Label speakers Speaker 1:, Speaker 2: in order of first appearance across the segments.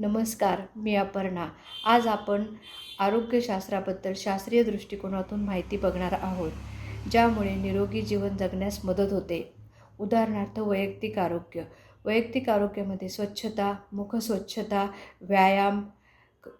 Speaker 1: नमस्कार, मी अपर्णा। आज आपण आरोग्यशास्त्राबद्दल शास्त्रीय दृष्टिकोनातून माहिती बघणार आहोत, ज्यामुळे निरोगी जीवन जगण्यास मदत होते। उदाहरणार्थ वैयक्तिक आरोग्य। वैयक्तिक आरोग्यामध्ये स्वच्छता, मुखस्वच्छता, व्यायाम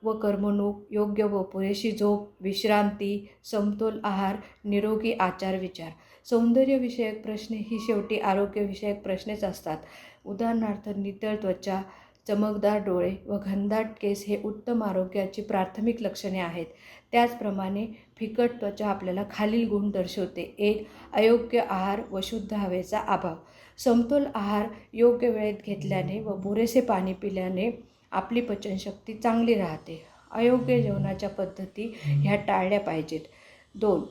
Speaker 1: व करमणूक, योग्य व पुरेशी झोप, विश्रांती, समतोल आहार, निरोगी आचार-विचार। सौंदर्यविषयक प्रश्न ही शेवटी आरोग्यविषयक प्रश्नच असतात। उदाहरणार्थ नितळ त्वचा, चमकदार डोळे व घनदाट केस हे उत्तम आरोग्याची प्राथमिक लक्षणे आहेत। त्याचप्रमाणे फिकट त्वचा आपल्याला खालील गुण दर्शवते: 1. अयोग्य आहार व शुद्ध हवेचा अभाव. समतोल आहार योग्य वेळेत घेतल्याने व पुरेसे पाणी पिल्याने आपली पचनशक्ती चांगली राहते। अयोग्य जेवणाच्या पद्धती ह्या टाळल्या पाहिजेत. 2.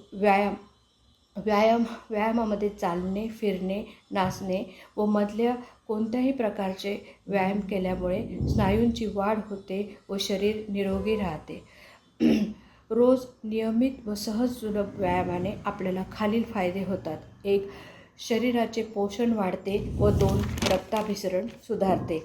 Speaker 1: व्यायामामध्ये चालणे, फिरणे, नाचणे व मधल्या कोणत्याही प्रकारचे व्यायाम केल्यामुळे स्नायूंची वाढ होते व शरीर निरोगी राहते। रोज नियमित व सहज सुलभ व्यायामाने आपल्याला खालील फायदे होतात: 1. शरीराचे पोषण वाढते व 2. रक्ताभिसरण सुधारते।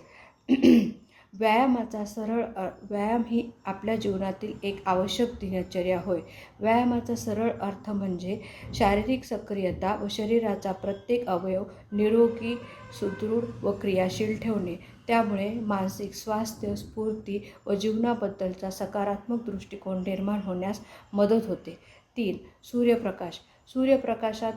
Speaker 1: व्यायाम ही आपल्या जीवनातील एक आवश्यक दिनचर्या होय। व्यायामाचा सरळ अर्थ म्हणजे शारीरिक सक्रियता व शरीराचा प्रत्येक अवयव निरोगी, सुदृढ व क्रियाशील ठेवणे। त्यामुळे मानसिक स्वास्थ्य, स्फूर्ती व जीवनाबद्दलचा सकारात्मक दृष्टिकोन निर्माण होण्यास मदत होते। 3. सूर्यप्रकाश. सूर्यप्रकाशात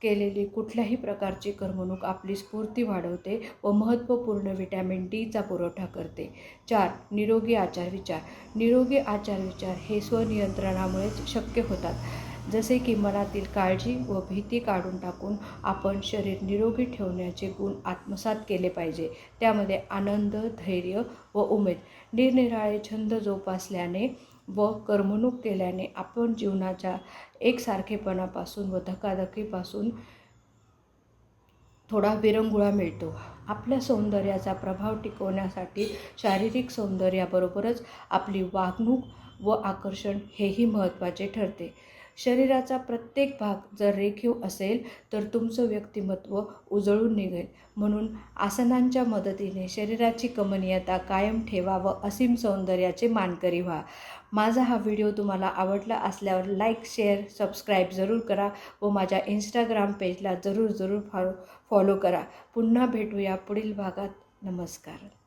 Speaker 1: केलेली कुठल्याही प्रकारची करमणूक आपली स्फूर्ती वाढवते व महत्त्वपूर्ण व्हिटॅमिन डीचा पुरवठा करते। 4. निरोगी आचारविचार. निरोगी आचारविचार हे स्वनियंत्रणामुळेच शक्य होतात। जसे की मनातील काळजी व भीती काढून टाकून आपण शरीर निरोगी ठेवण्याचे गुण आत्मसात केले पाहिजे। त्यामध्ये आनंद, धैर्य व उमेद, निरनिराळे छंद जोपासल्याने व करमणूक केल्याने आपण जीवनाच्या एकसारखेपणापासून व धकाधकीपासून थोडा विरंगुळा मिळतो। आपल्या सौंदर्याचा प्रभाव टिकवण्यासाठी शारीरिक सौंदर्याबरोबरच आपली वागणूक व आकर्षण हेही महत्त्वाचे ठरते। शरीराचा प्रत्येक भाग जर रेखीव असेल तर तुमचं व्यक्तिमत्व उजळून निघेल। म्हणून आसनांच्या मदतीने शरीराची कमनीयता कायम ठेवा व असीम सौंदर्याचे मानकरी व्हा। माझा हा व्हिडिओ तुम्हाला आवडला असल्यावर लाईक, शेअर, सबस्क्राईब जरूर करा व माझ्या इंस्टाग्राम पेजला जरूर फॉलो करा। पुन्हा भेटूया पुढील भागात। नमस्कार.